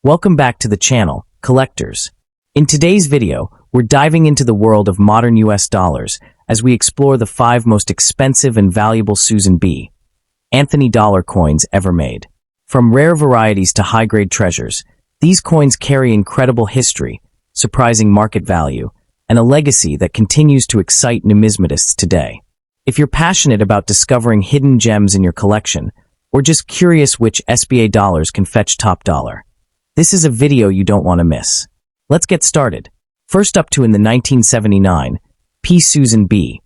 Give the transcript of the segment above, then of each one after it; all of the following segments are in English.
Welcome back to the channel, collectors. In today's video, we're diving into the world of modern US dollars as we explore the 5 most expensive and valuable Susan B. Anthony dollar coins ever made. From rare varieties to high-grade treasures, these coins carry incredible history, surprising market value, and a legacy that continues to excite numismatists today. If you're passionate about discovering hidden gems in your collection, or just curious which SBA dollars can fetch top dollar, this is a video you don't want to miss. Let's get started. First up in the 1979 P. Susan B.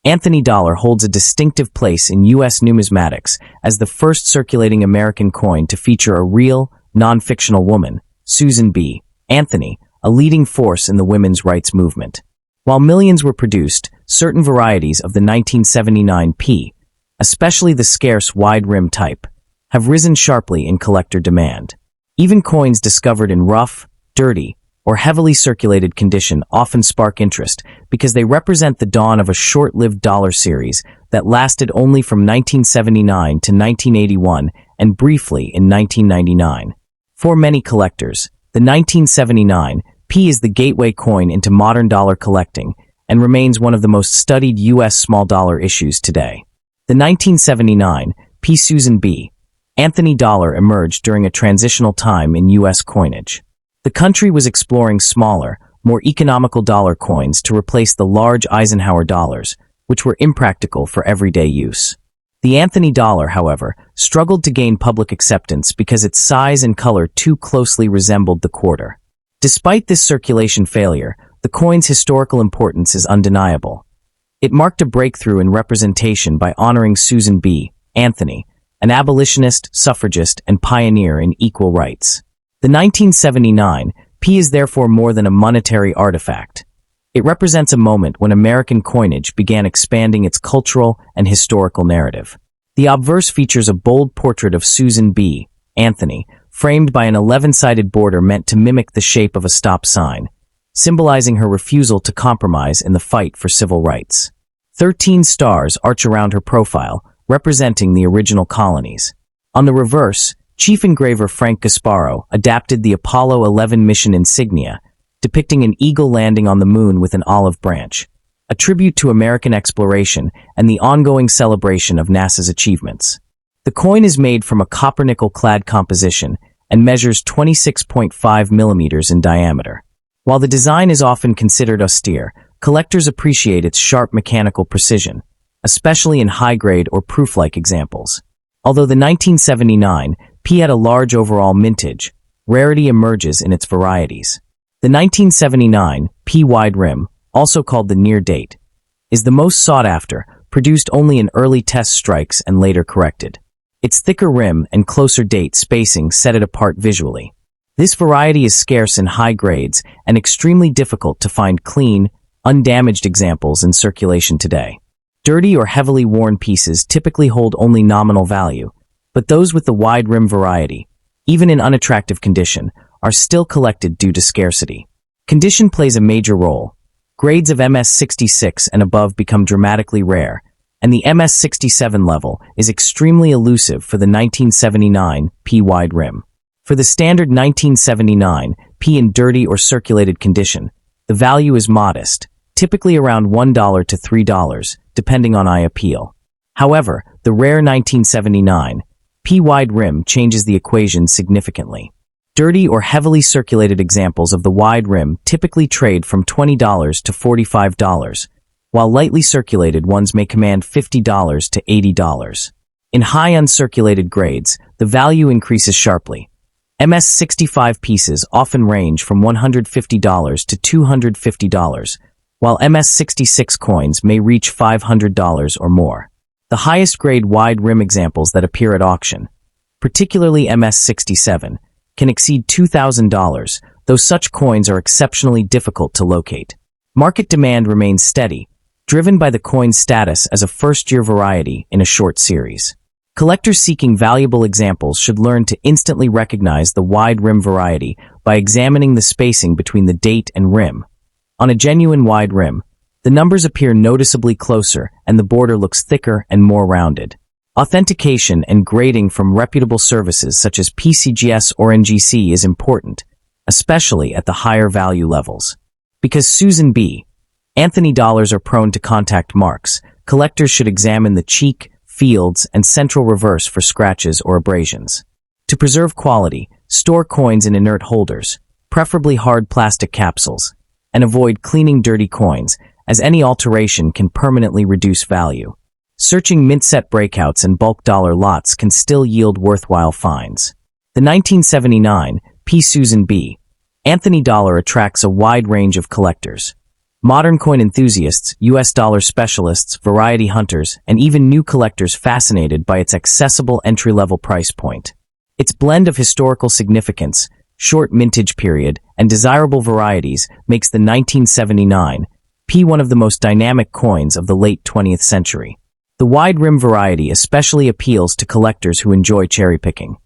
Anthony dollar holds a distinctive place in U.S. numismatics as the first circulating American coin to feature a real, non-fictional woman, Susan B. Anthony, a leading force in the women's rights movement. While millions were produced, certain varieties of the 1979 P, especially the scarce wide-rim type, have risen sharply in collector demand. Even coins discovered in rough, dirty, or heavily circulated condition often spark interest because they represent the dawn of a short-lived dollar series that lasted only from 1979 to 1981 and briefly in 1999. For many collectors, the 1979 P is the gateway coin into modern dollar collecting and remains one of the most studied U.S. small dollar issues today. The 1979 P. Susan B. Anthony dollar emerged during a transitional time in U.S. coinage. The country was exploring smaller, more economical dollar coins to replace the large Eisenhower dollars, which were impractical for everyday use. The Anthony dollar, however, struggled to gain public acceptance because its size and color too closely resembled the quarter. Despite this circulation failure, the coin's historical importance is undeniable. It marked a breakthrough in representation by honoring Susan B. Anthony, an abolitionist, suffragist, and pioneer in equal rights. The 1979 P is therefore more than a monetary artifact. It represents a moment when American coinage began expanding its cultural and historical narrative. The obverse features a bold portrait of Susan B. Anthony, framed by an 11-sided border meant to mimic the shape of a stop sign, symbolizing her refusal to compromise in the fight for civil rights. 13 stars arch around her profile, representing the original colonies. On the reverse, Chief Engraver Frank Gasparo adapted the Apollo 11 mission insignia, depicting an eagle landing on the moon with an olive branch, a tribute to American exploration and the ongoing celebration of NASA's achievements. The coin is made from a copper-nickel-clad composition and measures 26.5 millimeters in diameter. While the design is often considered austere, collectors appreciate its sharp mechanical precision, especially in high-grade or proof-like examples. Although the 1979 P had a large overall mintage, rarity emerges in its varieties. The 1979 P wide rim, also called the near date, is the most sought after, produced only in early test strikes and later corrected. Its thicker rim and closer date spacing set it apart visually. This variety is scarce in high grades and extremely difficult to find clean, undamaged examples in circulation today. Dirty or heavily worn pieces typically hold only nominal value, but those with the wide rim variety, even in unattractive condition, are still collected due to scarcity. Condition plays a major role. Grades of MS66 and above become dramatically rare, and the MS67 level is extremely elusive for the 1979 P wide rim. For the standard 1979 P in dirty or circulated condition, the value is modest, typically around $1 to $3, depending on eye appeal. However, the rare 1979 P wide rim changes the equation significantly. Dirty or heavily circulated examples of the wide rim typically trade from $20 to $45, while lightly circulated ones may command $50 to $80. In high uncirculated grades, the value increases sharply. MS65 pieces often range from $150 to $250, while MS66 coins may reach $500 or more. The highest grade wide rim examples that appear at auction, particularly MS67, can exceed $2,000, though such coins are exceptionally difficult to locate. Market demand remains steady, driven by the coin's status as a first-year variety in a short series. Collectors seeking valuable examples should learn to instantly recognize the wide rim variety by examining the spacing between the date and rim. On a genuine wide rim, the numbers appear noticeably closer and the border looks thicker and more rounded. Authentication and grading from reputable services such as PCGS or NGC is important, especially at the higher value levels. Because Susan B. Anthony dollars are prone to contact marks, collectors should examine the cheek, fields, and central reverse for scratches or abrasions. To preserve quality, store coins in inert holders, preferably hard plastic capsules, and avoid cleaning dirty coins, as any alteration can permanently reduce value. Searching mint set breakouts and bulk dollar lots can still yield worthwhile finds. The 1979 P. Susan B. Anthony dollar attracts a wide range of collectors. Modern coin enthusiasts, US dollar specialists, variety hunters, and even new collectors fascinated by its accessible entry-level price point. Its blend of historical significance, short mintage period, and desirable varieties makes the 1979 P one of the most dynamic coins of the late 20th century. The wide rim variety especially appeals to collectors who enjoy cherry-picking,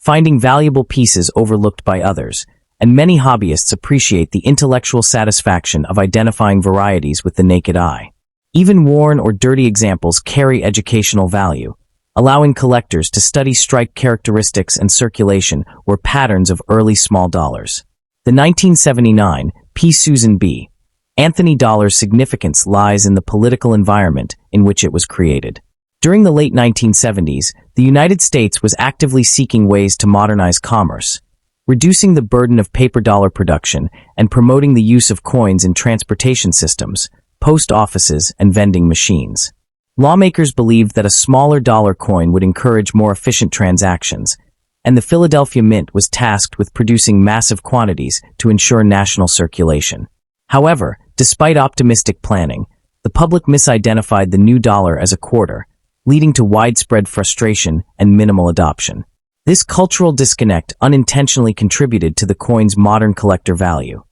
finding valuable pieces overlooked by others, and many hobbyists appreciate the intellectual satisfaction of identifying varieties with the naked eye. Even worn or dirty examples carry educational value, allowing collectors to study strike characteristics and circulation or patterns of early small dollars. The 1979 P. Susan B. Anthony dollar's significance lies in the political environment in which it was created. During the late 1970s, the United States was actively seeking ways to modernize commerce, reducing the burden of paper dollar production and promoting the use of coins in transportation systems, post offices, and vending machines. Lawmakers believed that a smaller dollar coin would encourage more efficient transactions, and the Philadelphia Mint was tasked with producing massive quantities to ensure national circulation. However, despite optimistic planning, the public misidentified the new dollar as a quarter, leading to widespread frustration and minimal adoption. This cultural disconnect unintentionally contributed to the coin's modern collector value.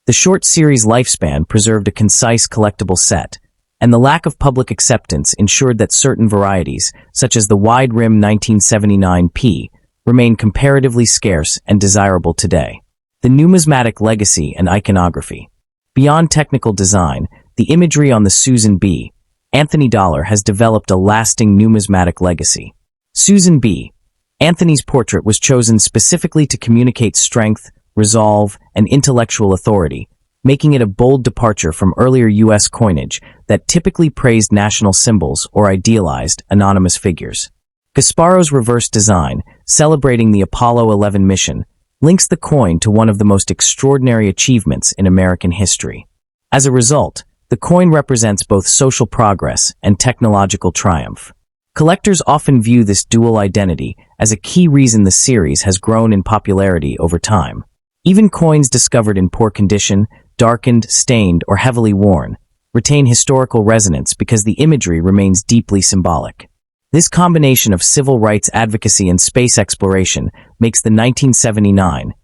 The short series lifespan preserved a concise collectible set, and the lack of public acceptance ensured that certain varieties, such as the wide-rim 1979 P, remain comparatively scarce and desirable today. The numismatic legacy and iconography. Beyond technical design, the imagery on the Susan B. Anthony dollar has developed a lasting numismatic legacy. Susan B. Anthony's portrait was chosen specifically to communicate strength, resolve, and intellectual authority, making it a bold departure from earlier U.S. coinage that typically praised national symbols or idealized anonymous figures. Gasparo's reverse design, celebrating the Apollo 11 mission, links the coin to one of the most extraordinary achievements in American history. As a result, the coin represents both social progress and technological triumph. Collectors often view this dual identity as a key reason the series has grown in popularity over time. Even coins discovered in poor condition, darkened, stained, or heavily worn, retain historical resonance because the imagery remains deeply symbolic. This combination of civil rights advocacy and space exploration makes the 1979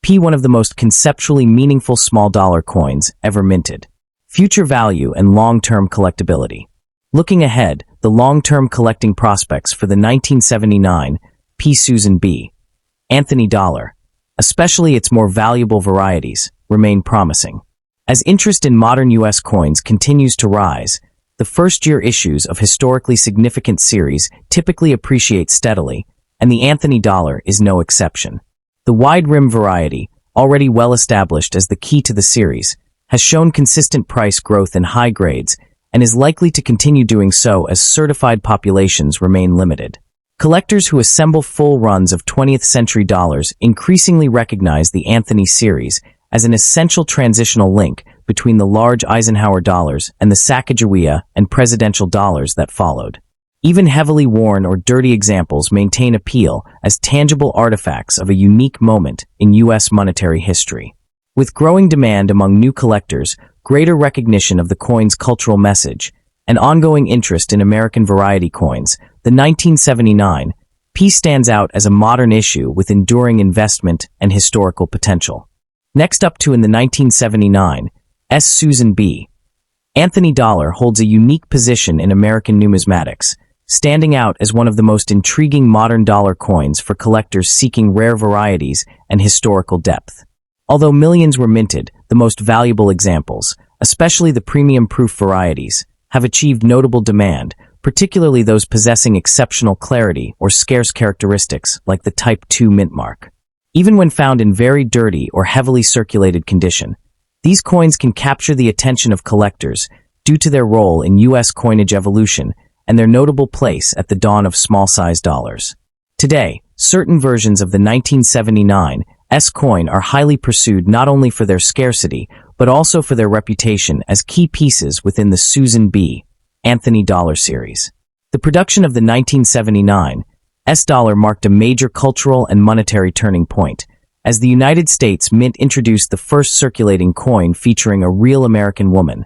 P one of the most conceptually meaningful small dollar coins ever minted. Future value and long-term collectability. Looking ahead, the long-term collecting prospects for the 1979 P. Susan B. Anthony dollar, especially its more valuable varieties, remain promising. As interest in modern U.S. coins continues to rise, the first-year issues of historically significant series typically appreciate steadily, and the Anthony dollar is no exception. The wide-rim variety, already well established as the key to the series, has shown consistent price growth in high grades and is likely to continue doing so as certified populations remain limited. Collectors who assemble full runs of 20th century dollars increasingly recognize the Anthony series as an essential transitional link between the large Eisenhower dollars and the Sacagawea and presidential dollars that followed. Even heavily worn or dirty examples maintain appeal as tangible artifacts of a unique moment in U.S. monetary history. With growing demand among new collectors, greater recognition of the coin's cultural message, and ongoing interest in American variety coins, the 1979 P stands out as a modern issue with enduring investment and historical potential. Next up to in the 1979 S. Susan B. Anthony dollar holds a unique position in American numismatics, standing out as one of the most intriguing modern dollar coins for collectors seeking rare varieties and historical depth. Although millions were minted, the most valuable examples, especially the premium-proof varieties, have achieved notable demand, particularly those possessing exceptional clarity or scarce characteristics like the Type 2 mint mark. Even when found in very dirty or heavily circulated condition, these coins can capture the attention of collectors due to their role in U.S. coinage evolution and their notable place at the dawn of small-sized dollars. Today, certain versions of the 1979 S coin are highly pursued not only for their scarcity, but also for their reputation as key pieces within the Susan B. Anthony dollar series. The production of the 1979 S dollar marked a major cultural and monetary turning point, as the United States Mint introduced the first circulating coin featuring a real American woman,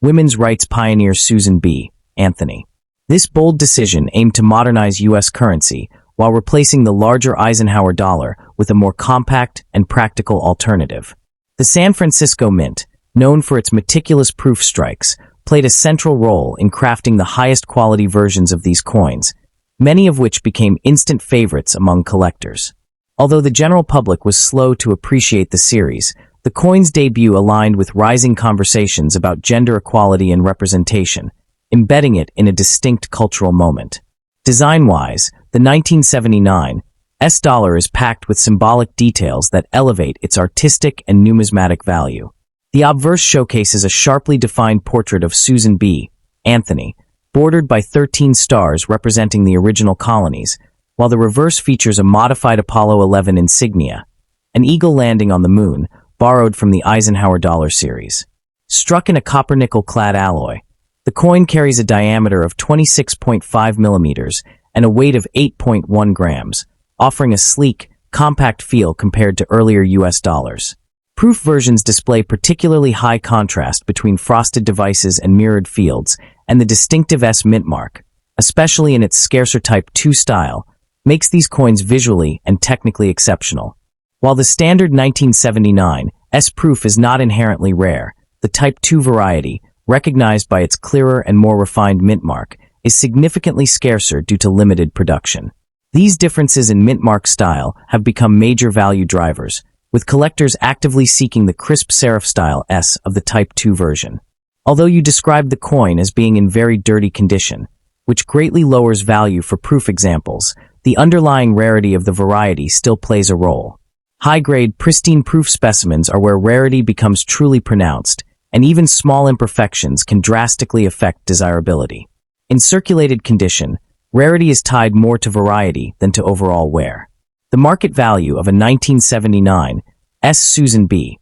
women's rights pioneer Susan B. Anthony. This bold decision aimed to modernize U.S. currency while replacing the larger Eisenhower dollar with a more compact and practical alternative. The San Francisco Mint, known for its meticulous proof strikes, played a central role in crafting the highest quality versions of these coins, many of which became instant favorites among collectors. Although the general public was slow to appreciate the series, the coin's debut aligned with rising conversations about gender equality and representation, embedding it in a distinct cultural moment. Design-wise, the 1979 S dollar is packed with symbolic details that elevate its artistic and numismatic value. The obverse showcases a sharply defined portrait of Susan B. Anthony, bordered by 13 stars representing the original colonies, while the reverse features a modified Apollo 11 insignia, an eagle landing on the moon, borrowed from the Eisenhower dollar series. Struck in a copper-nickel-clad alloy, the coin carries a diameter of 26.5 millimeters and a weight of 8.1 grams, offering a sleek, compact feel compared to earlier U.S. dollars. Proof versions display particularly high contrast between frosted devices and mirrored fields, and the distinctive S mint mark, especially in its scarcer Type 2 style, makes these coins visually and technically exceptional. While the standard 1979 S proof is not inherently rare, the Type 2 variety, recognized by its clearer and more refined mint mark, is significantly scarcer due to limited production. These differences in mint mark style have become major value drivers, with collectors actively seeking the crisp serif style S of the Type 2 version. Although you described the coin as being in very dirty condition, which greatly lowers value for proof examples, the underlying rarity of the variety still plays a role. High-grade, pristine proof specimens are where rarity becomes truly pronounced, and even small imperfections can drastically affect desirability. In circulated condition, rarity is tied more to variety than to overall wear. The market value of a 1979 S Susan B.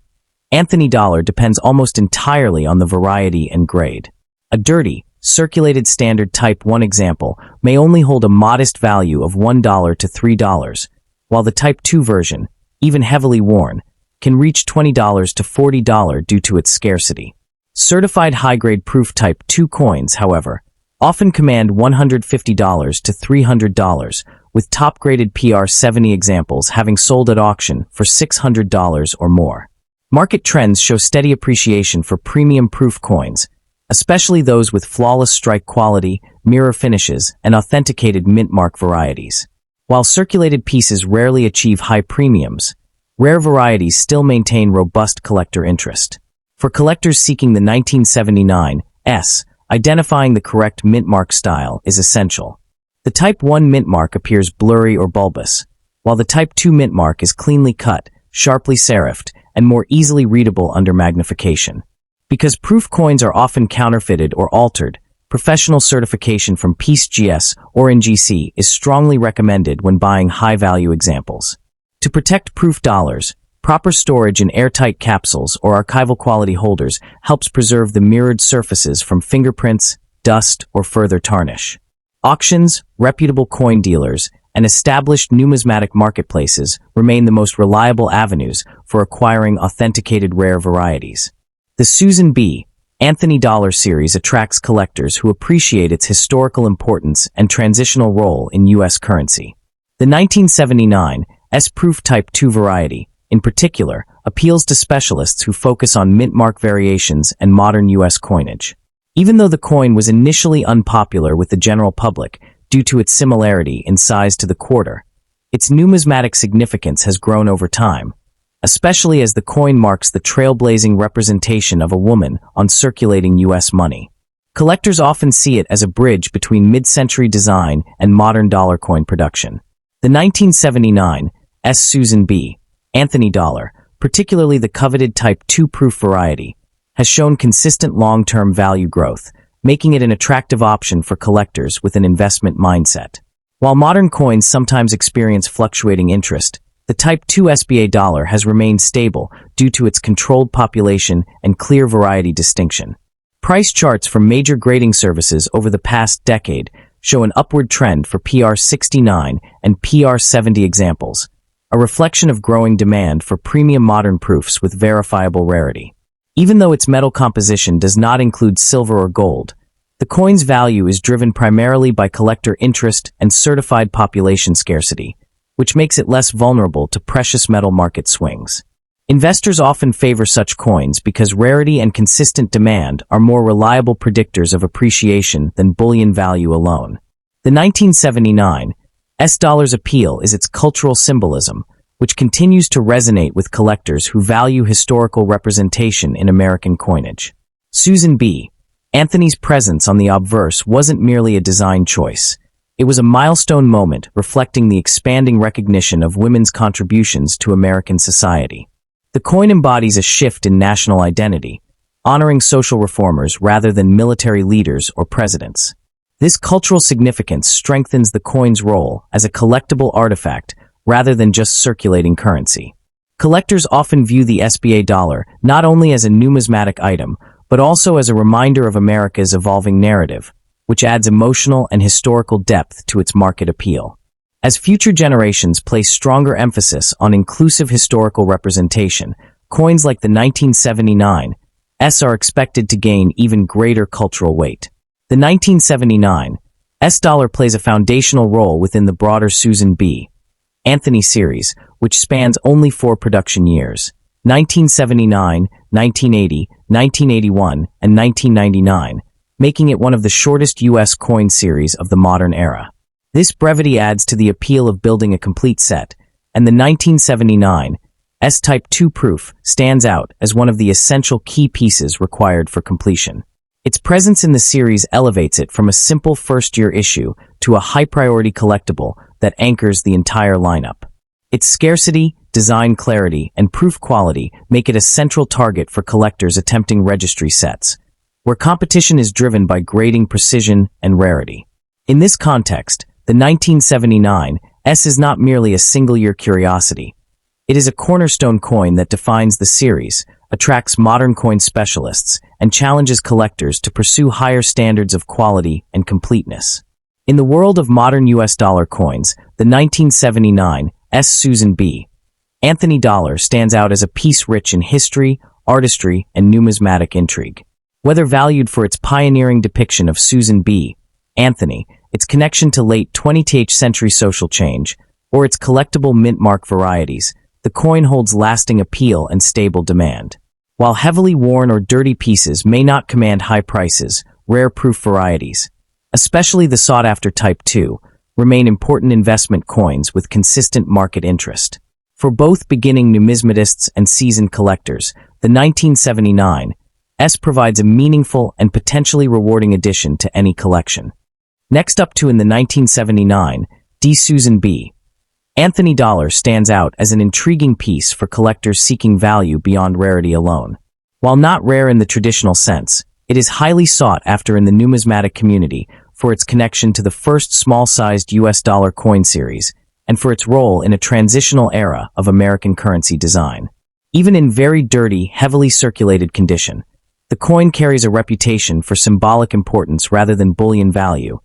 Anthony dollar depends almost entirely on the variety and grade. A dirty, circulated standard Type 1 example may only hold a modest value of $1 to $3, while the Type 2 version, even heavily worn, can reach $20 to $40 due to its scarcity. Certified high-grade proof Type 2 coins, however, often command $150 to $300, with top-graded PR70 examples having sold at auction for $600 or more. Market trends show steady appreciation for premium proof coins, especially those with flawless strike quality, mirror finishes, and authenticated mint mark varieties. While circulated pieces rarely achieve high premiums, rare varieties still maintain robust collector interest. For collectors seeking the 1979 S, identifying the correct mint mark style is essential. The Type 1 mint mark appears blurry or bulbous, while the Type 2 mint mark is cleanly cut, sharply serifed, and more easily readable under magnification. Because proof coins are often counterfeited or altered, professional certification from PCGS or NGC is strongly recommended when buying high-value examples. To protect proof dollars, proper storage in airtight capsules or archival quality holders helps preserve the mirrored surfaces from fingerprints, dust, or further tarnish. Auctions, reputable coin dealers, and established numismatic marketplaces remain the most reliable avenues for acquiring authenticated rare varieties. The Susan B. Anthony dollar series attracts collectors who appreciate its historical importance and transitional role in U.S. currency. The 1979 S-proof Type 2 variety, in particular, appeals to specialists who focus on mint mark variations and modern U.S. coinage. Even though the coin was initially unpopular with the general public due to its similarity in size to the quarter, its numismatic significance has grown over time, especially as the coin marks the trailblazing representation of a woman on circulating U.S. money. Collectors often see it as a bridge between mid-century design and modern dollar coin production. The 1979 S. Susan B. Anthony dollar, particularly the coveted Type 2 proof variety, has shown consistent long-term value growth, making it an attractive option for collectors with an investment mindset. While modern coins sometimes experience fluctuating interest, the Type 2 SBA dollar has remained stable due to its controlled population and clear variety distinction. Price charts from major grading services over the past decade show an upward trend for PR69 and PR70 examples, a reflection of growing demand for premium modern proofs with verifiable rarity. Even though its metal composition does not include silver or gold, the coin's value is driven primarily by collector interest and certified population scarcity, which makes it less vulnerable to precious metal market swings. Investors often favor such coins because rarity and consistent demand are more reliable predictors of appreciation than bullion value alone. The 1979 S dollar's appeal is its cultural symbolism, which continues to resonate with collectors who value historical representation in American coinage. Susan B. Anthony's presence on the obverse wasn't merely a design choice. It was a milestone moment reflecting the expanding recognition of women's contributions to American society. The coin embodies a shift in national identity, honoring social reformers rather than military leaders or presidents. This cultural significance strengthens the coin's role as a collectible artifact rather than just circulating currency. Collectors often view the SBA dollar not only as a numismatic item, but also as a reminder of America's evolving narrative, which adds emotional and historical depth to its market appeal. As future generations place stronger emphasis on inclusive historical representation, coins like the 1979 S are expected to gain even greater cultural weight. The 1979 S dollar plays a foundational role within the broader Susan B. Anthony series, which spans only 4 production years, 1979, 1980, 1981, and 1999, making it one of the shortest U.S. coin series of the modern era. This brevity adds to the appeal of building a complete set, and the 1979 S Type 2 proof stands out as one of the essential key pieces required for completion. Its presence in the series elevates it from a simple first-year issue to a high-priority collectible that anchors the entire lineup. Its scarcity, design clarity, and proof quality make it a central target for collectors attempting registry sets, where competition is driven by grading precision and rarity. In this context, the 1979 S is not merely a single-year curiosity. It is a cornerstone coin that defines the series, attracts modern coin specialists, and challenges collectors to pursue higher standards of quality and completeness. In the world of modern U.S. dollar coins, the 1979 S. Susan B. Anthony dollar stands out as a piece rich in history, artistry, and numismatic intrigue. Whether valued for its pioneering depiction of Susan B. Anthony, its connection to late 20th century social change, or its collectible mint-mark varieties, the coin holds lasting appeal and stable demand. While heavily worn or dirty pieces may not command high prices, rare proof varieties, especially the sought-after Type 2, remain important investment coins with consistent market interest. For both beginning numismatists and seasoned collectors, the 1979 S provides a meaningful and potentially rewarding addition to any collection. Next up in the 1979 D. Susan B. Anthony dollar stands out as an intriguing piece for collectors seeking value beyond rarity alone. While not rare in the traditional sense, it is highly sought after in the numismatic community for its connection to the first small-sized U.S. dollar coin series and for its role in a transitional era of American currency design. Even in very dirty, heavily circulated condition, the coin carries a reputation for symbolic importance rather than bullion value,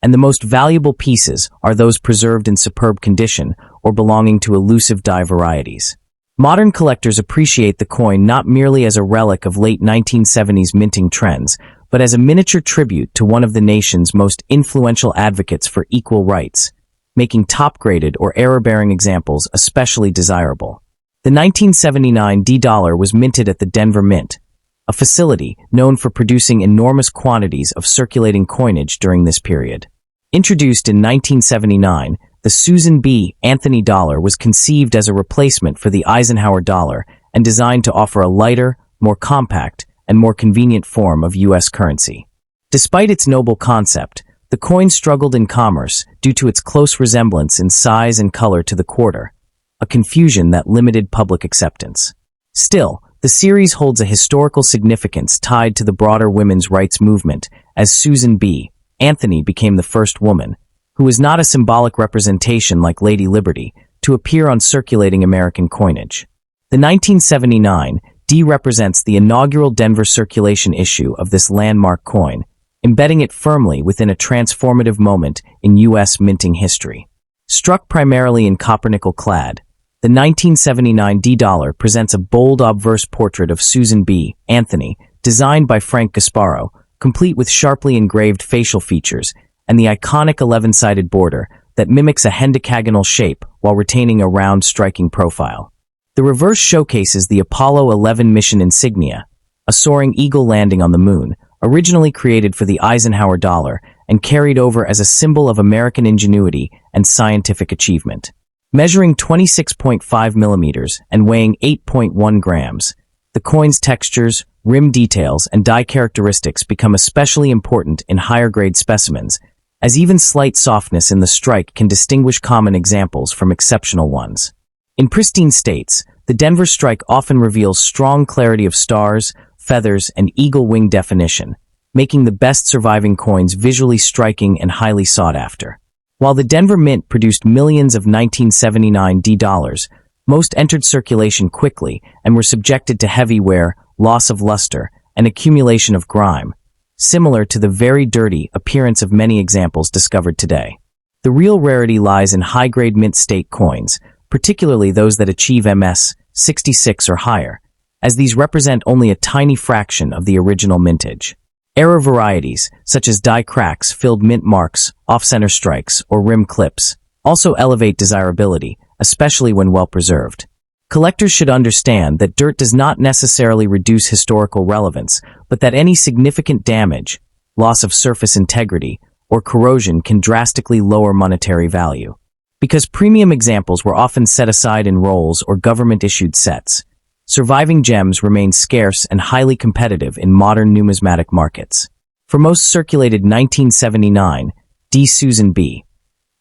and the most valuable pieces are those preserved in superb condition or belonging to elusive die varieties. Modern collectors appreciate the coin not merely as a relic of late 1970s minting trends, but as a miniature tribute to one of the nation's most influential advocates for equal rights, making top-graded or error-bearing examples especially desirable. The 1979 D dollar was minted at the Denver Mint, a facility known for producing enormous quantities of circulating coinage during this period. Introduced in 1979, the Susan B. Anthony dollar was conceived as a replacement for the Eisenhower dollar and designed to offer a lighter, more compact, and more convenient form of U.S. currency. Despite its noble concept, the coin struggled in commerce due to its close resemblance in size and color to the quarter, a confusion that limited public acceptance. Still, the series holds a historical significance tied to the broader women's rights movement, as Susan B. Anthony became the first woman, who is not a symbolic representation like Lady Liberty, to appear on circulating American coinage. The 1979 D represents the inaugural Denver circulation issue of this landmark coin, embedding it firmly within a transformative moment in U.S. minting history. Struck primarily in copper-nickel clad, the 1979 D-dollar presents a bold obverse portrait of Susan B. Anthony, designed by Frank Gasparo, complete with sharply engraved facial features and the iconic 11-sided border that mimics a hentagonal shape while retaining a round striking profile. The reverse showcases the Apollo 11 mission insignia, a soaring eagle landing on the moon, originally created for the Eisenhower dollar and carried over as a symbol of American ingenuity and scientific achievement. Measuring 26.5 millimeters and weighing 8.1 grams, the coin's textures, rim details, and die characteristics become especially important in higher-grade specimens, as even slight softness in the strike can distinguish common examples from exceptional ones. In pristine states, the Denver strike often reveals strong clarity of stars, feathers, and eagle wing definition, making the best surviving coins visually striking and highly sought after. While the Denver Mint produced millions of 1979 D-dollars, most entered circulation quickly and were subjected to heavy wear, loss of luster, and accumulation of grime, similar to the very dirty appearance of many examples discovered today. The real rarity lies in high-grade mint state coins, particularly those that achieve MS 66 or higher, as these represent only a tiny fraction of the original mintage. Error varieties, such as die cracks, filled mint marks, off-center strikes, or rim clips, also elevate desirability, especially when well-preserved. Collectors should understand that dirt does not necessarily reduce historical relevance, but that any significant damage, loss of surface integrity, or corrosion can drastically lower monetary value. Because premium examples were often set aside in rolls or government-issued sets, surviving gems remain scarce and highly competitive in modern numismatic markets. For most circulated 1979 D. Susan B.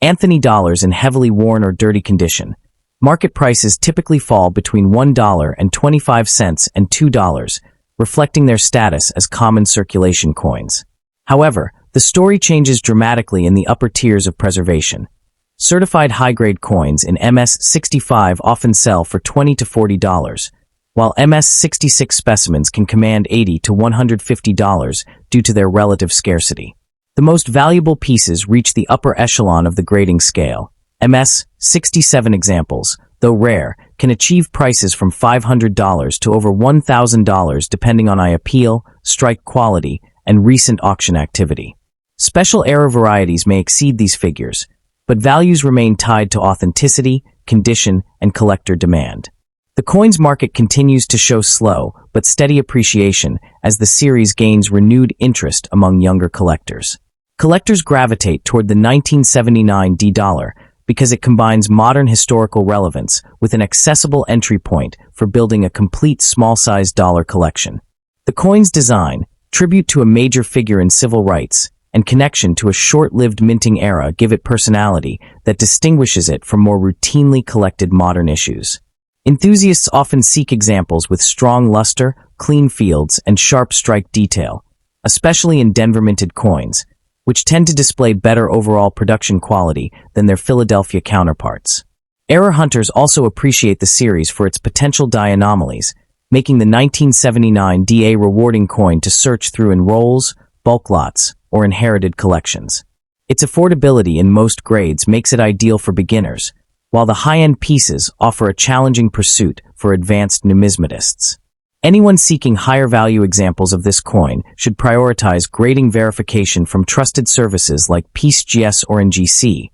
Anthony dollars in heavily worn or dirty condition, market prices typically fall between $1.25 and $2, reflecting their status as common circulation coins. However, the story changes dramatically in the upper tiers of preservation. Certified high-grade coins in MS-65 often sell for $20 to $40, while MS-66 specimens can command $80 to $150 due to their relative scarcity. The most valuable pieces reach the upper echelon of the grading scale. MS-67 examples, though rare, can achieve prices from $500 to over $1,000 depending on eye appeal, strike quality, and recent auction activity. Special error varieties may exceed these figures, but values remain tied to authenticity, condition, and collector demand. The coins market continues to show slow but steady appreciation as the series gains renewed interest among younger collectors. Collectors gravitate toward the 1979 D-dollar because it combines modern historical relevance with an accessible entry point for building a complete small-sized dollar collection. The coin's design, tribute to a major figure in civil rights, and connection to a short-lived minting era give it personality that distinguishes it from more routinely collected modern issues. Enthusiasts often seek examples with strong luster, clean fields, and sharp strike detail, especially in Denver minted coins, which tend to display better overall production quality than their Philadelphia counterparts. Error hunters also appreciate the series for its potential die anomalies, making the 1979 DA rewarding coin to search through in rolls, bulk lots, or inherited collections. Its affordability in most grades makes it ideal for beginners, while the high-end pieces offer a challenging pursuit for advanced numismatists. Anyone seeking higher value examples of this coin should prioritize grading verification from trusted services like PeaceGS or NGC,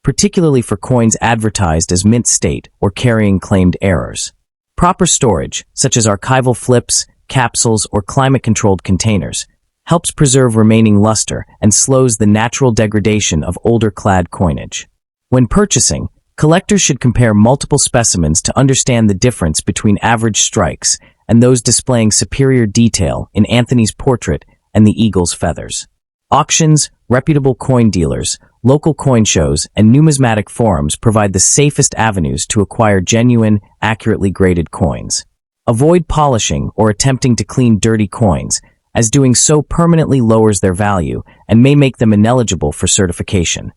particularly for coins advertised as mint state or carrying claimed errors. Proper storage, such as archival flips, capsules, or climate-controlled containers, helps preserve remaining luster and slows the natural degradation of older clad coinage. When purchasing, collectors should compare multiple specimens to understand the difference between average strikes and those displaying superior detail in Anthony's portrait and the eagle's feathers. Auctions, reputable coin dealers, local coin shows, and numismatic forums provide the safest avenues to acquire genuine, accurately graded coins. Avoid polishing or attempting to clean dirty coins, as doing so permanently lowers their value and may make them ineligible for certification.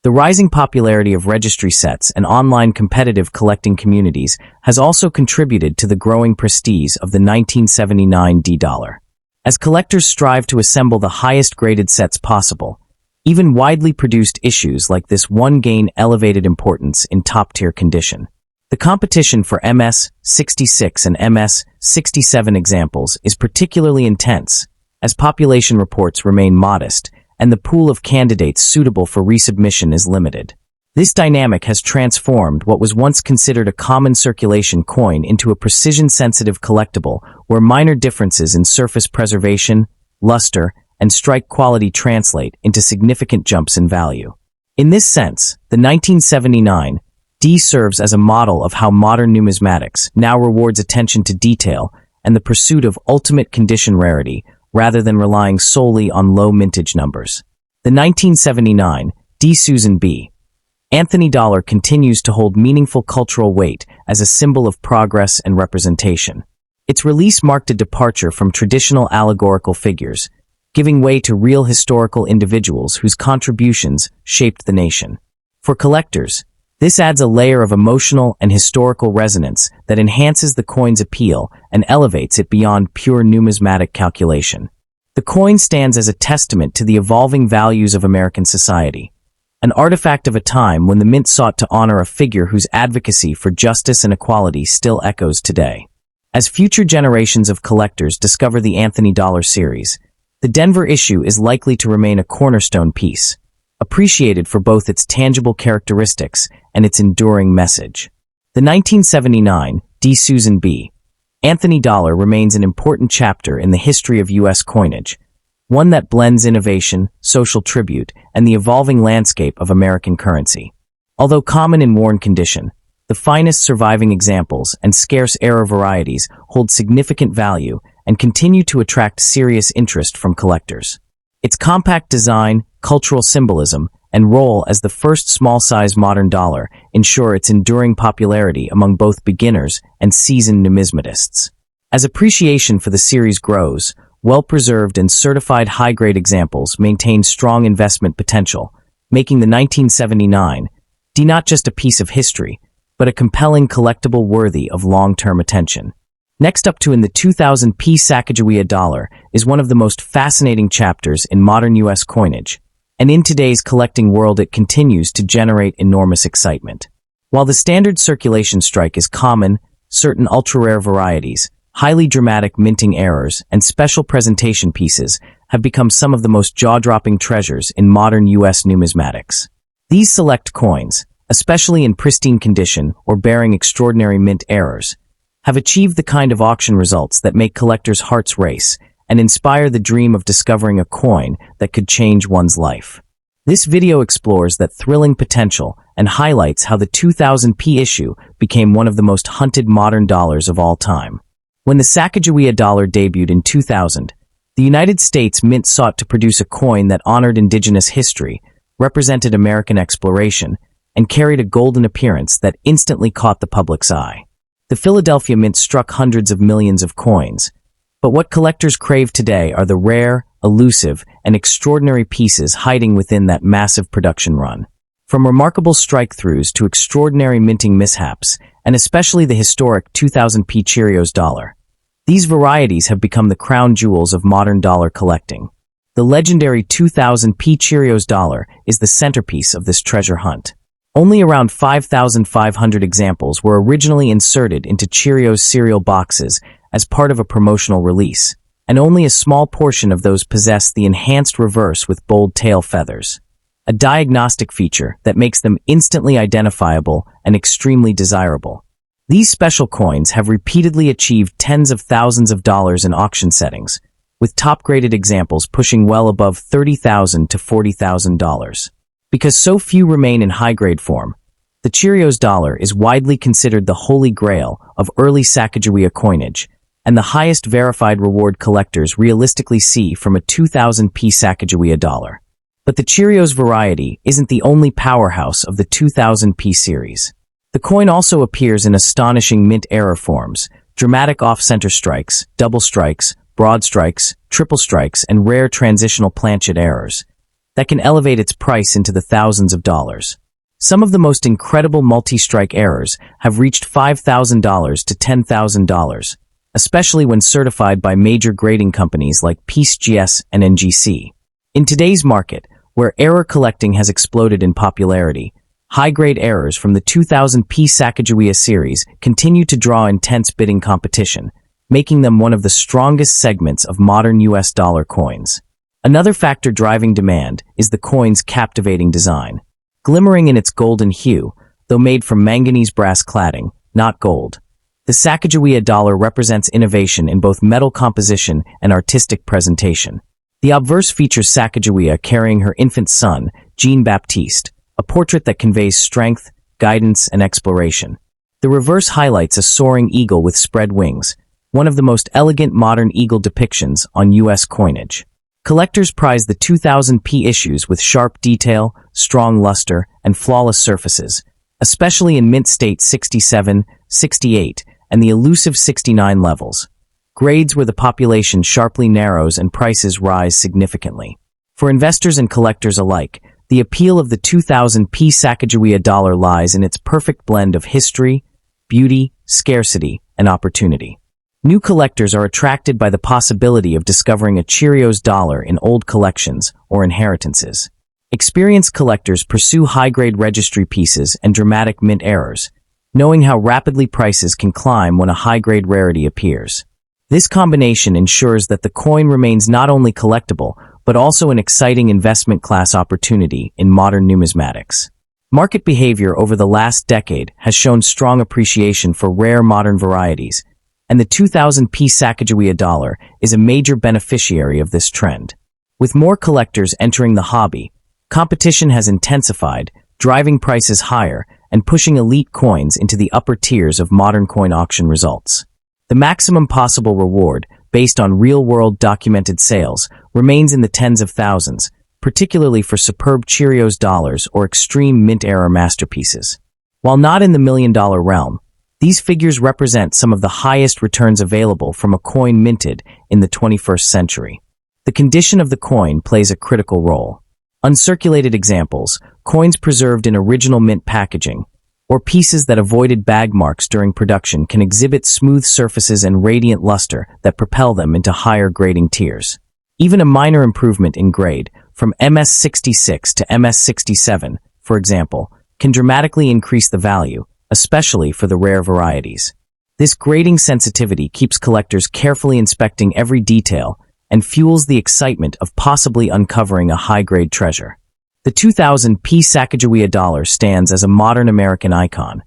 The rising popularity of registry sets and online competitive collecting communities has also contributed to the growing prestige of the 1979 D-dollar. As collectors strive to assemble the highest graded sets possible, even widely produced issues like this one gain elevated importance in top-tier condition. The competition for MS-66 and MS-67 examples is particularly intense, as population reports remain modest and the pool of candidates suitable for resubmission is limited. This dynamic has transformed what was once considered a common circulation coin into a precision-sensitive collectible where minor differences in surface preservation, luster, and strike quality translate into significant jumps in value. In this sense, the 1979 D serves as a model of how modern numismatics now rewards attention to detail and the pursuit of ultimate condition rarity rather than relying solely on low mintage numbers. The 1979 D Susan B. Anthony dollar continues to hold meaningful cultural weight as a symbol of progress and representation. Its release marked a departure from traditional allegorical figures, giving way to real historical individuals whose contributions shaped the nation. For collectors, this adds a layer of emotional and historical resonance that enhances the coin's appeal and elevates it beyond pure numismatic calculation. The coin stands as a testament to the evolving values of American society, an artifact of a time when the mint sought to honor a figure whose advocacy for justice and equality still echoes today. As future generations of collectors discover the Anthony dollar series, the Denver issue is likely to remain a cornerstone piece, appreciated for both its tangible characteristics and its enduring message. The 1979 D. Susan B. Anthony dollar remains an important chapter in the history of U.S. coinage, one that blends innovation, social tribute, and the evolving landscape of American currency. Although common in worn condition, the finest surviving examples and scarce error varieties hold significant value and continue to attract serious interest from collectors. Its compact design, cultural symbolism, and role as the first small-size modern dollar ensure its enduring popularity among both beginners and seasoned numismatists. As appreciation for the series grows, well-preserved and certified high-grade examples maintain strong investment potential, making the 1979 D not just a piece of history, but a compelling collectible worthy of long-term attention. Next up in the 2000 P Sacagawea dollar is one of the most fascinating chapters in modern U.S. coinage, and in today's collecting world it continues to generate enormous excitement. While the standard circulation strike is common, certain ultra-rare varieties, highly dramatic minting errors, and special presentation pieces have become some of the most jaw-dropping treasures in modern U.S. numismatics. These select coins, especially in pristine condition or bearing extraordinary mint errors, have achieved the kind of auction results that make collectors' hearts race and inspire the dream of discovering a coin that could change one's life. This video explores that thrilling potential and highlights how the 2000 P issue became one of the most hunted modern dollars of all time. When the Sacagawea dollar debuted in 2000, the United States Mint sought to produce a coin that honored indigenous history, represented American exploration, and carried a golden appearance that instantly caught the public's eye. The Philadelphia Mint struck hundreds of millions of coins, but what collectors crave today are the rare, elusive, and extraordinary pieces hiding within that massive production run. From remarkable strike-throughs to extraordinary minting mishaps, and especially the historic 2000 P Cheerios dollar, these varieties have become the crown jewels of modern dollar collecting. The legendary 2000 P Cheerios dollar is the centerpiece of this treasure hunt. Only around 5,500 examples were originally inserted into Cheerios cereal boxes as part of a promotional release, and only a small portion of those possessed the enhanced reverse with bold tail feathers, a diagnostic feature that makes them instantly identifiable and extremely desirable. These special coins have repeatedly achieved tens of thousands of dollars in auction settings, with top-graded examples pushing well above $30,000 to $40,000. Because so few remain in high-grade form, the Cheerios dollar is widely considered the holy grail of early Sacagawea coinage, and the highest verified reward collectors realistically see from a 2000p Sacagawea dollar. But the Cheerios variety isn't the only powerhouse of the 2000p series. The coin also appears in astonishing mint error forms, dramatic off-center strikes, double strikes, broad strikes, triple strikes, and rare transitional planchet errors that can elevate its price into the thousands of dollars. Some of the most incredible multi-strike errors have reached $5,000 to $10,000, especially when certified by major grading companies like PCGS and NGC. In today's market, where error collecting has exploded in popularity, high-grade errors from the 2000p Sacagawea series continue to draw intense bidding competition, making them one of the strongest segments of modern US dollar coins. Another factor driving demand is the coin's captivating design. Glimmering in its golden hue, though made from manganese brass cladding, not gold, the Sacagawea dollar represents innovation in both metal composition and artistic presentation. The obverse features Sacagawea carrying her infant son, Jean-Baptiste, a portrait that conveys strength, guidance, and exploration. The reverse highlights a soaring eagle with spread wings, one of the most elegant modern eagle depictions on US coinage. Collectors prize the 2000p issues with sharp detail, strong luster, and flawless surfaces, especially in mint state 67, 68, and the elusive 69 levels, grades where the population sharply narrows and prices rise significantly. For investors and collectors alike, the appeal of the 2000p Sacagawea dollar lies in its perfect blend of history, beauty, scarcity, and opportunity. New collectors are attracted by the possibility of discovering a Cheerios dollar in old collections or inheritances. Experienced collectors pursue high-grade registry pieces and dramatic mint errors, knowing how rapidly prices can climb when a high-grade rarity appears. This combination ensures that the coin remains not only collectible, but also an exciting investment class opportunity in modern numismatics. Market behavior over the last decade has shown strong appreciation for rare modern varieties, and the 2000p Sacagawea dollar is a major beneficiary of this trend. With more collectors entering the hobby, competition has intensified, driving prices higher and pushing elite coins into the upper tiers of modern coin auction results. The maximum possible reward, based on real-world documented sales, remains in the tens of thousands, particularly for superb Cheerios dollars or extreme mint error masterpieces. While not in the million-dollar realm, these figures represent some of the highest returns available from a coin minted in the 21st century. The condition of the coin plays a critical role. Uncirculated examples, coins preserved in original mint packaging, or pieces that avoided bag marks during production can exhibit smooth surfaces and radiant luster that propel them into higher grading tiers. Even a minor improvement in grade, from MS66 to MS67, for example, can dramatically increase the value, especially for the rare varieties. This grading sensitivity keeps collectors carefully inspecting every detail and fuels the excitement of possibly uncovering a high-grade treasure. The 2000p Sacagawea dollar stands as a modern American icon.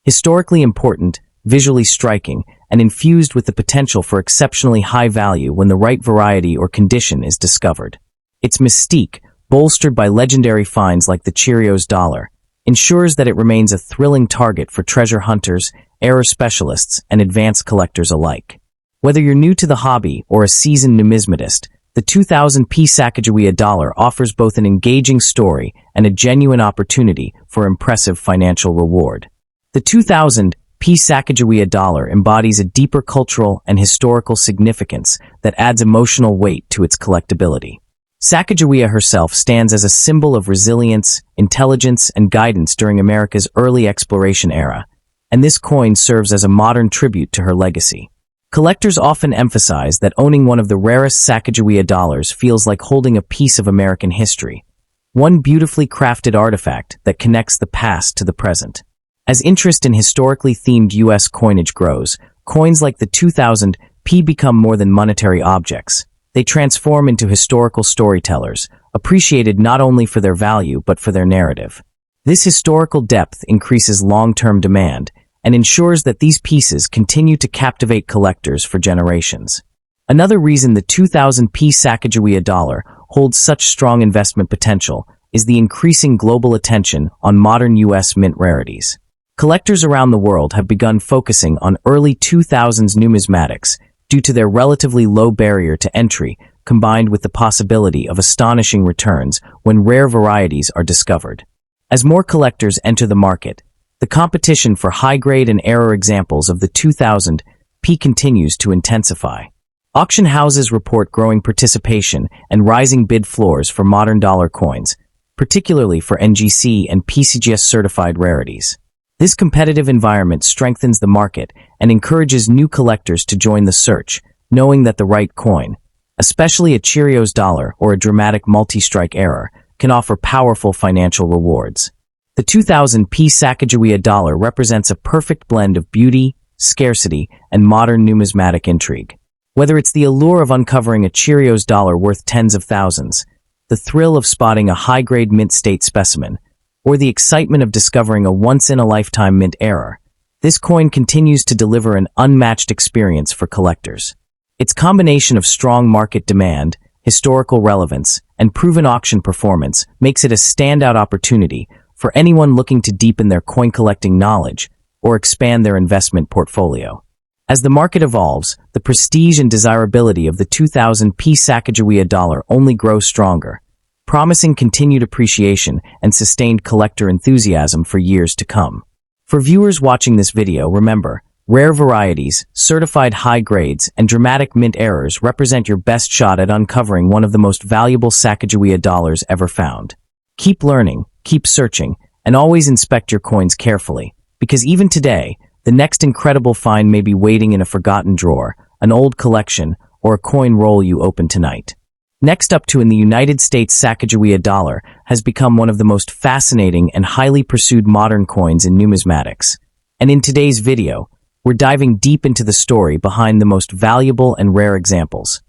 Historically important, visually striking, and infused with the potential for exceptionally high value when the right variety or condition is discovered. Its mystique, bolstered by legendary finds like the Cheerios dollar, ensures that it remains a thrilling target for treasure hunters, error specialists, and advanced collectors alike. Whether you're new to the hobby or a seasoned numismatist, the 2000p Sacagawea dollar offers both an engaging story and a genuine opportunity for impressive financial reward. The 2000p Sacagawea dollar embodies a deeper cultural and historical significance that adds emotional weight to its collectability. Sacagawea herself stands as a symbol of resilience, intelligence, and guidance during America's early exploration era, and this coin serves as a modern tribute to her legacy. Collectors often emphasize that owning one of the rarest Sacagawea dollars feels like holding a piece of American history, one beautifully crafted artifact that connects the past to the present. As interest in historically themed U.S. coinage grows, coins like the 2000p become more than monetary objects. They transform into historical storytellers, appreciated not only for their value but for their narrative. This historical depth increases long-term demand and ensures that these pieces continue to captivate collectors for generations. Another reason the 2000p Sacagawea dollar holds such strong investment potential is the increasing global attention on modern U.S. mint rarities. Collectors around the world have begun focusing on early 2000s numismatics, due to their relatively low barrier to entry, combined with the possibility of astonishing returns when rare varieties are discovered. As more collectors enter the market, the competition for high-grade and error examples of the 2000 P continues to intensify. Auction houses report growing participation and rising bid floors for modern dollar coins, particularly for NGC and PCGS-certified rarities. This competitive environment strengthens the market and encourages new collectors to join the search, knowing that the right coin, especially a Cheerios dollar or a dramatic multi-strike error, can offer powerful financial rewards. The 2000 P Sacagawea dollar represents a perfect blend of beauty, scarcity, and modern numismatic intrigue. Whether it's the allure of uncovering a Cheerios dollar worth tens of thousands, the thrill of spotting a high-grade mint state specimen, or the excitement of discovering a once-in-a-lifetime mint error, this coin continues to deliver an unmatched experience for collectors. Its combination of strong market demand, historical relevance, and proven auction performance makes it a standout opportunity for anyone looking to deepen their coin-collecting knowledge or expand their investment portfolio. As the market evolves, the prestige and desirability of the 2000 P Sacagawea dollar only grows stronger, promising continued appreciation and sustained collector enthusiasm for years to come. For viewers watching this video, remember, rare varieties, certified high grades, and dramatic mint errors represent your best shot at uncovering one of the most valuable Sacagawea dollars ever found. Keep learning, keep searching, and always inspect your coins carefully, because even today, the next incredible find may be waiting in a forgotten drawer, an old collection, or a coin roll you open tonight. Next up in the United States, Sacagawea dollar has become one of the most fascinating and highly pursued modern coins in numismatics. And in today's video, we're diving deep into the story behind the most valuable and rare examples.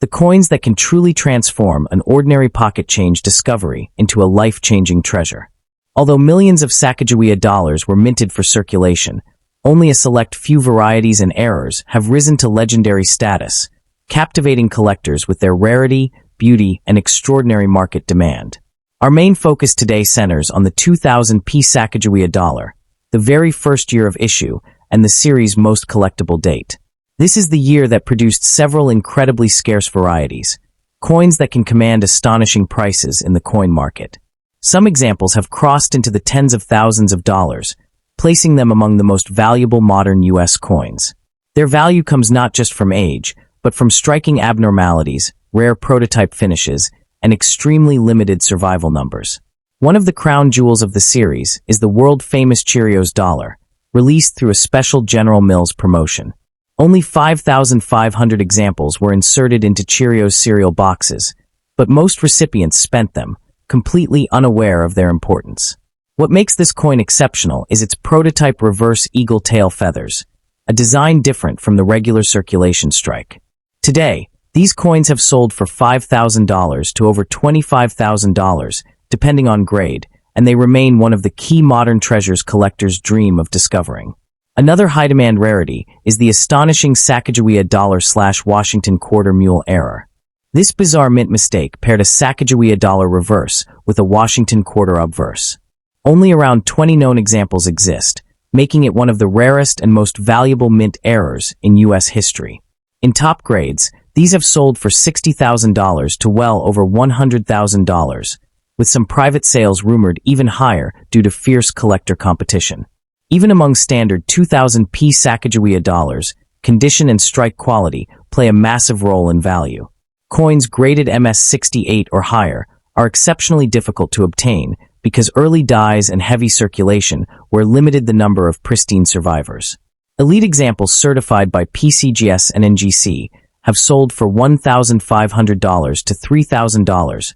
The coins that can truly transform an ordinary pocket change discovery into a life-changing treasure. Although millions of Sacagawea dollars were minted for circulation, only a select few varieties and errors have risen to legendary status, captivating collectors with their rarity, beauty, and extraordinary market demand. Our main focus today centers on the 2000 P Sacagawea dollar, the very first year of issue and the series' most collectible date. This is the year that produced several incredibly scarce varieties, coins that can command astonishing prices in the coin market. Some examples have crossed into the tens of thousands of dollars, placing them among the most valuable modern U.S. coins. Their value comes not just from age, but from striking abnormalities, rare prototype finishes, and extremely limited survival numbers. One of the crown jewels of the series is the world-famous Cheerios dollar, released through a special General Mills promotion. Only 5,500 examples were inserted into Cheerios cereal boxes, but most recipients spent them, completely unaware of their importance. What makes this coin exceptional is its prototype reverse eagle tail feathers, a design different from the regular circulation strike. Today, these coins have sold for $5,000 to over $25,000, depending on grade, and they remain one of the key modern treasures collectors dream of discovering. Another high-demand rarity is the astonishing Sacagawea dollar/Washington quarter mule error. This bizarre mint mistake paired a Sacagawea dollar reverse with a Washington quarter obverse. Only around 20 known examples exist, making it one of the rarest and most valuable mint errors in U.S. history. In top grades, these have sold for $60,000 to well over $100,000, with some private sales rumored even higher due to fierce collector competition. Even among standard 2000 P Sacagawea dollars, condition and strike quality play a massive role in value. Coins graded MS68 or higher are exceptionally difficult to obtain because early dies and heavy circulation were limited the number of pristine survivors. Elite examples certified by PCGS and NGC have sold for $1,500 to $3,000,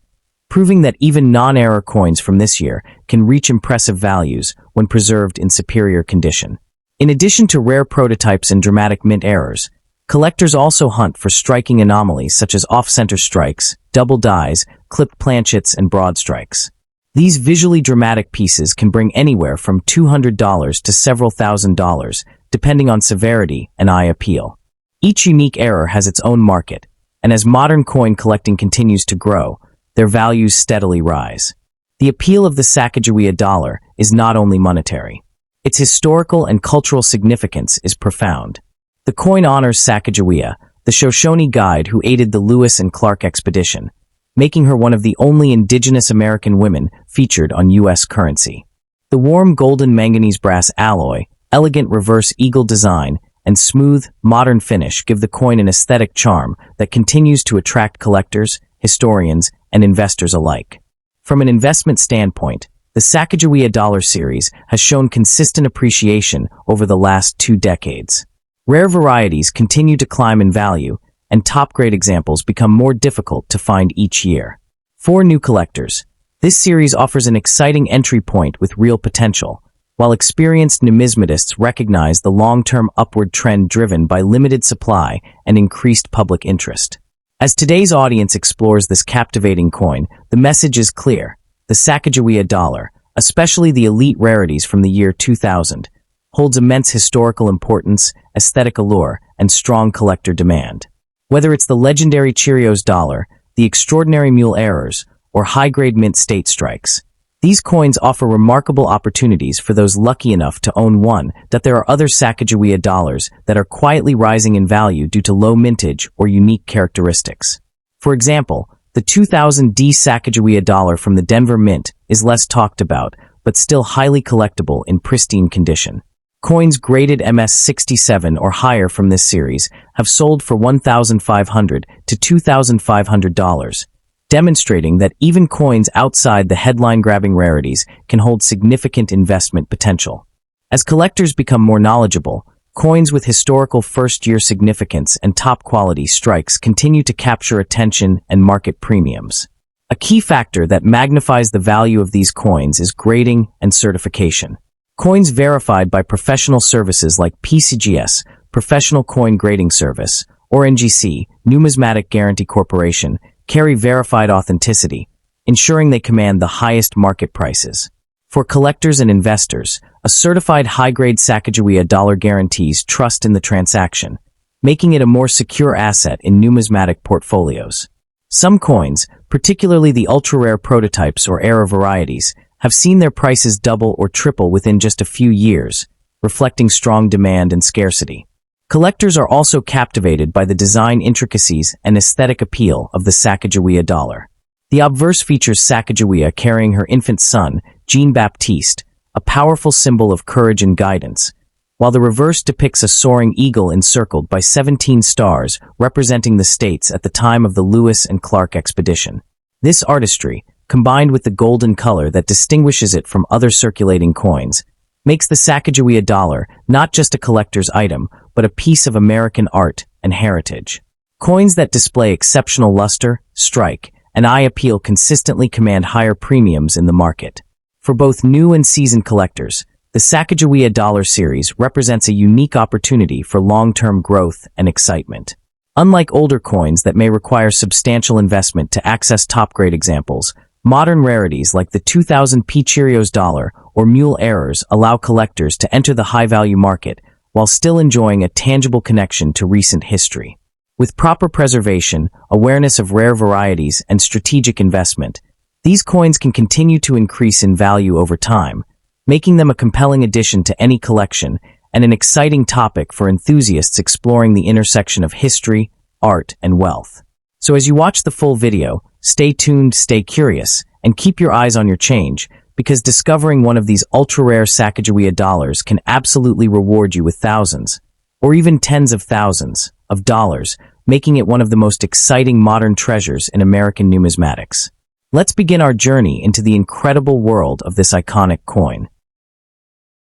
proving that even non-error coins from this year can reach impressive values when preserved in superior condition. In addition to rare prototypes and dramatic mint errors, collectors also hunt for striking anomalies such as off-center strikes, double dies, clipped planchets, and broad strikes. These visually dramatic pieces can bring anywhere from $200 to several $1,000s, depending on severity and eye appeal. Each unique error has its own market, and as modern coin collecting continues to grow, their values steadily rise. The appeal of the Sacagawea dollar is not only monetary. Its historical and cultural significance is profound. The coin honors Sacagawea, the Shoshone guide who aided the Lewis and Clark expedition, making her one of the only indigenous American women featured on U.S. currency. The warm golden manganese brass alloy, elegant reverse eagle design, and smooth, modern finish give the coin an aesthetic charm that continues to attract collectors, historians, and investors alike. From an investment standpoint, the Sacagawea dollar series has shown consistent appreciation over the last 2 decades. Rare varieties continue to climb in value, and top-grade examples become more difficult to find each year. For new collectors, this series offers an exciting entry point with real potential, while experienced numismatists recognize the long-term upward trend driven by limited supply and increased public interest. As today's audience explores this captivating coin, the message is clear. The Sacagawea dollar, especially the elite rarities from the year 2000, holds immense historical importance, aesthetic allure, and strong collector demand. Whether it's the legendary Cheerios dollar, the extraordinary mule errors, or high-grade mint state strikes, these coins offer remarkable opportunities for those lucky enough to own one. That there are other Sacagawea dollars that are quietly rising in value due to low mintage or unique characteristics. For example, the 2000 D Sacagawea dollar from the Denver Mint is less talked about, but still highly collectible in pristine condition. Coins graded MS67 or higher from this series have sold for $1,500 to $2,500, demonstrating that even coins outside the headline-grabbing rarities can hold significant investment potential. As collectors become more knowledgeable, coins with historical first-year significance and top-quality strikes continue to capture attention and market premiums. A key factor that magnifies the value of these coins is grading and certification. Coins verified by professional services like PCGS, Professional Coin Grading Service, or NGC, Numismatic Guarantee Corporation, carry verified authenticity, ensuring they command the highest market prices. For collectors and investors, a certified high-grade Sacagawea dollar guarantees trust in the transaction, making it a more secure asset in numismatic portfolios. Some coins, particularly the ultra-rare prototypes or era varieties, have seen their prices double or triple within just a few years, reflecting strong demand and scarcity. Collectors are also captivated by the design intricacies and aesthetic appeal of the Sacagawea dollar. The obverse features Sacagawea carrying her infant son, Jean-Baptiste, a powerful symbol of courage and guidance, while the reverse depicts a soaring eagle encircled by 17 stars representing the states at the time of the Lewis and Clark expedition. This artistry, combined with the golden color that distinguishes it from other circulating coins, makes the Sacagawea dollar not just a collector's item, but a piece of American art and heritage. Coins that display exceptional luster, strike, and eye appeal consistently command higher premiums in the market. For both new and seasoned collectors, the Sacagawea dollar series represents a unique opportunity for long-term growth and excitement. Unlike older coins that may require substantial investment to access top-grade examples, modern rarities like the 2000 P Cheerios dollar or mule errors allow collectors to enter the high-value market while still enjoying a tangible connection to recent history. With proper preservation, awareness of rare varieties, and strategic investment, these coins can continue to increase in value over time, making them a compelling addition to any collection and an exciting topic for enthusiasts exploring the intersection of history, art, and wealth. So as you watch the full video, stay tuned, stay curious, and keep your eyes on your change, because discovering one of these ultra-rare Sacagawea dollars can absolutely reward you with thousands, or even tens of thousands, of dollars, making it one of the most exciting modern treasures in American numismatics. Let's begin our journey into the incredible world of this iconic coin.